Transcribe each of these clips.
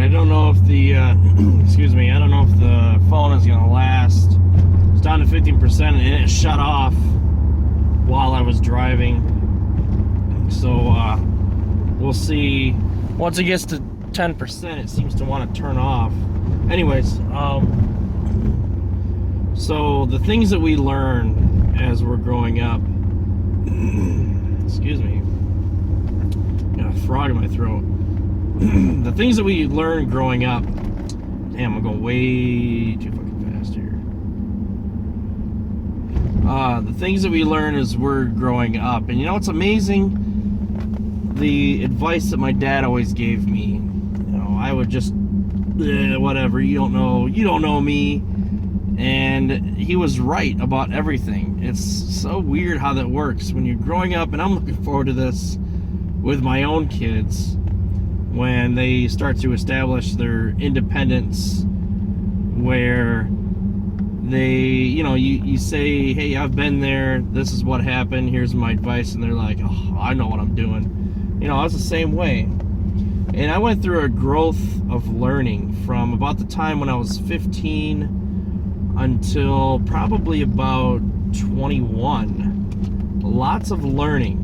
I don't know if the, excuse me, I don't know if the phone is going to last. It's down to 15% and it shut off while I was driving. So, we'll see. Once it gets to 10%, it seems to want to turn off. Anyways, so the things that we learn as we're growing up, excuse me, got a frog in my throat. The things that we learn growing up, damn, I'm going way too fucking fast here. The things that we learn as we're growing up, and you know, it's amazing the advice that my dad always gave me. You know, I would just, whatever, you don't know me. And he was right about everything. It's so weird how that works when you're growing up, and I'm looking forward to this with my own kids when they start to establish their independence, where they, you know, you say, hey, I've been there, this is what happened, here's my advice, and they're like, oh, I know what I'm doing. You know, I was the same way. And I went through a growth of learning from about the time when I was 15 until probably about 21. Lots of learning.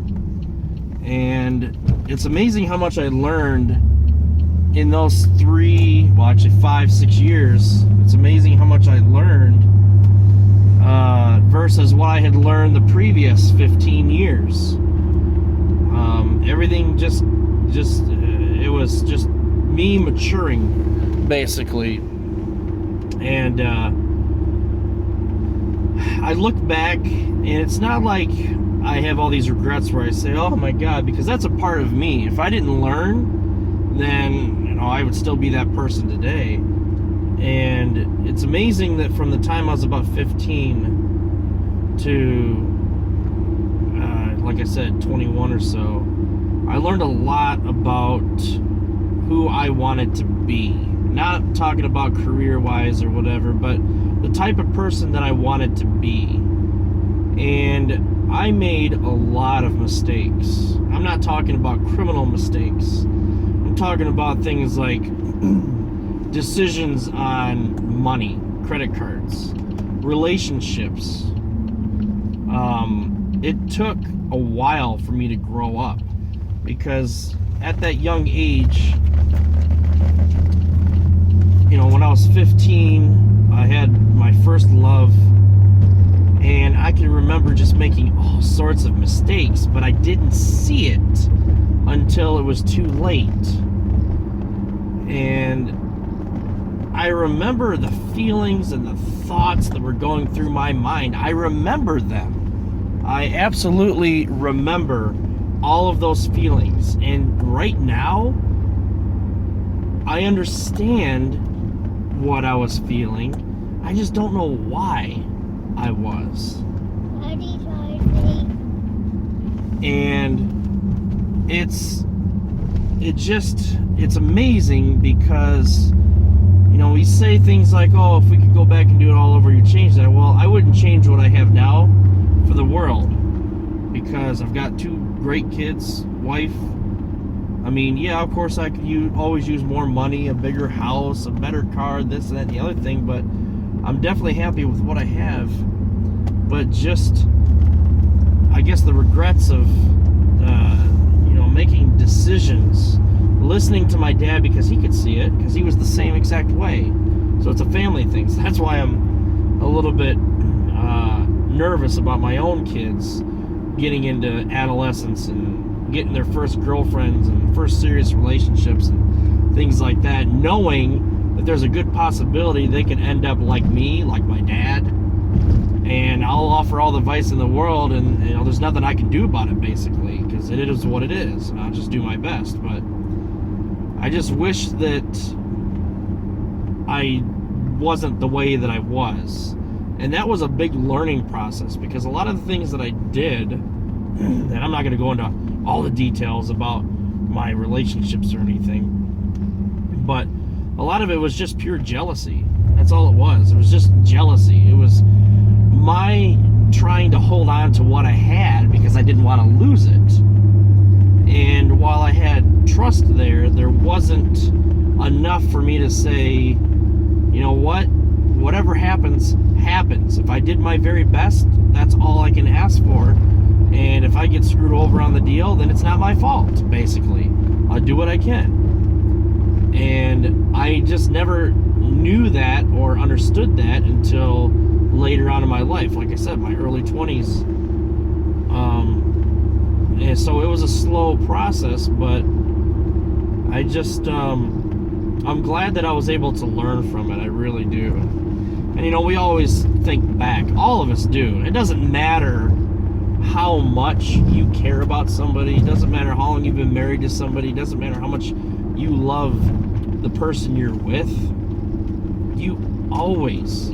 And it's amazing how much I learned in those 5-6 years. It's amazing how much I learned versus what I had learned the previous 15 years. Everything it was just me maturing, basically. And I look back, and it's not like I have all these regrets where I say, oh my God, because that's a part of me. If I didn't learn, then, you know, I would still be that person today. And it's amazing that from the time I was about 15 to, like I said, 21 or so, I learned a lot about who I wanted to be. Not talking about career-wise or whatever, but the type of person that I wanted to be. And I made a lot of mistakes. I'm not talking about criminal mistakes. I'm talking about things like decisions on money, credit cards, relationships. It took a while for me to grow up, because at that young age, you know, when I was 15, I had my first love, and I can remember just making all sorts of mistakes, but I didn't see it until it was too late. And I remember the feelings and the thoughts that were going through my mind. I remember them. I absolutely remember all of those feelings. And right now, I understand what I was feeling. I just don't know why I was. And it's amazing, because, you know, we say things like, oh, if we could go back and do it all over, you'd change that. Well, I wouldn't change what I have now for the world, because I've got 2 great kids, wife. I mean, yeah, of course I could always use more money, a bigger house, a better car, this and that and the other thing, but I'm definitely happy with what I have. But just, I guess, the regrets of, you know, making decisions, listening to my dad, because he could see it, because he was the same exact way. So it's a family thing. So that's why I'm a little bit nervous about my own kids getting into adolescence and getting their first girlfriends and first serious relationships and things like that, knowing that there's a good possibility they could end up like me, like my dad. And I'll offer all the advice in the world, and, you know, there's nothing I can do about it, basically, because it is what it is, and I'll just do my best. But I just wish that I wasn't the way that I was. And that was a big learning process, because a lot of the things that I did, and I'm not going to go into all the details about my relationships or anything, but a lot of it was just pure jealousy. That's all it was. It was just jealousy. It was my trying to hold on to what I had because I didn't want to lose it. And while I had trust there wasn't enough for me to say, you know what, whatever happens, happens. If I did my very best, that's all I can ask for. And if I get screwed over on the deal, then it's not my fault, basically. I'll do what I can. And I just never knew that or understood that until later on in my life. Like I said, my early 20s. And so it was a slow process, but I just, I'm glad that I was able to learn from it. I really do. And, you know, we always think back. All of us do. It doesn't matter how much you care about somebody. It doesn't matter how long you've been married to somebody. It doesn't matter how much you love the person you're with. You always,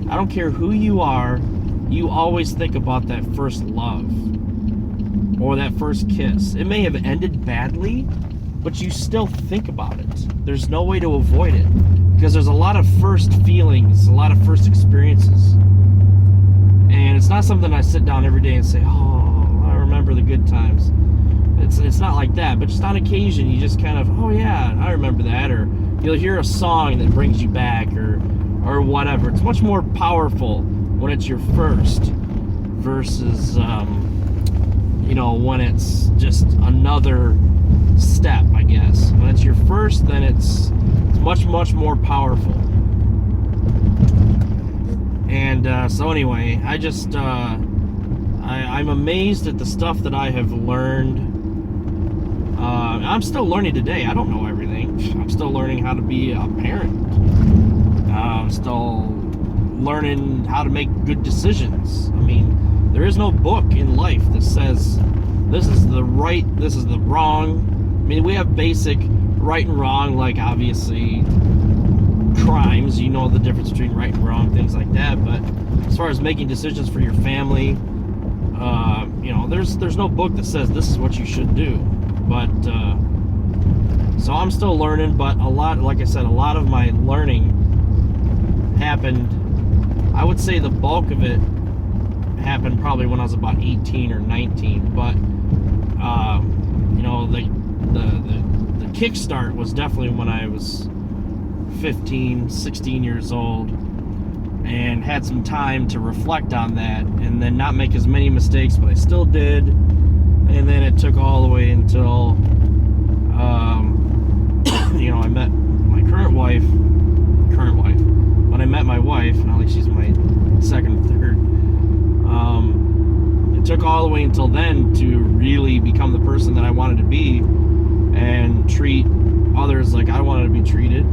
I don't care who you are, you always think about that first love or that first kiss. It may have ended badly, but you still think about it. There's no way to avoid it because there's a lot of first feelings, a lot of first experiences. And it's not something I sit down every day and say, oh, I remember the good times. It's not like that, but just on occasion you just kind of, oh yeah, I remember that. Or you'll hear a song that brings you back or whatever. It's much more powerful when it's your first versus you know, when it's just another step, I guess. When it's your first, then it's much more powerful. And so anyway, I just I'm amazed at the stuff that I have learned. I'm still learning today. I don't know everything. I'm still learning how to be a parent. I'm still learning how to make good decisions. I mean, there is no book in life that says this is the right, this is the wrong. I mean, we have basic right and wrong, like obviously crimes, you know the difference between right and wrong, things like that. But as far as making decisions for your family, you know, there's no book that says this is what you should do. But so I'm still learning, but a lot, like I said, a lot of my learning happened, I would say the bulk of it happened probably when I was about 18 or 19. But you know, the kickstart was definitely when I was 15, 16 years old and had some time to reflect on that and then not make as many mistakes, but I still did. And then it took all the way until you know, I met my current wife. When I met my wife, not like she's my second or third, it took all the way until then to really become the person that I wanted to be and treat others like I wanted to be treated.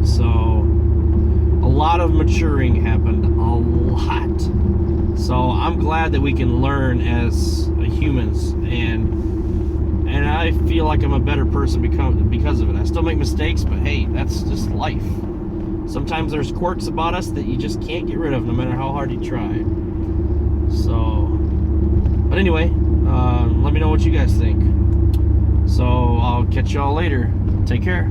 So a lot of maturing happened, a lot. So I'm glad that we can learn as humans, and I feel like I'm a better person because of it. I still make mistakes, but hey, that's just life. Sometimes there's quirks about us that you just can't get rid of no matter how hard you try. So, but anyway, let me know what you guys think. So I'll catch y'all later. Take care.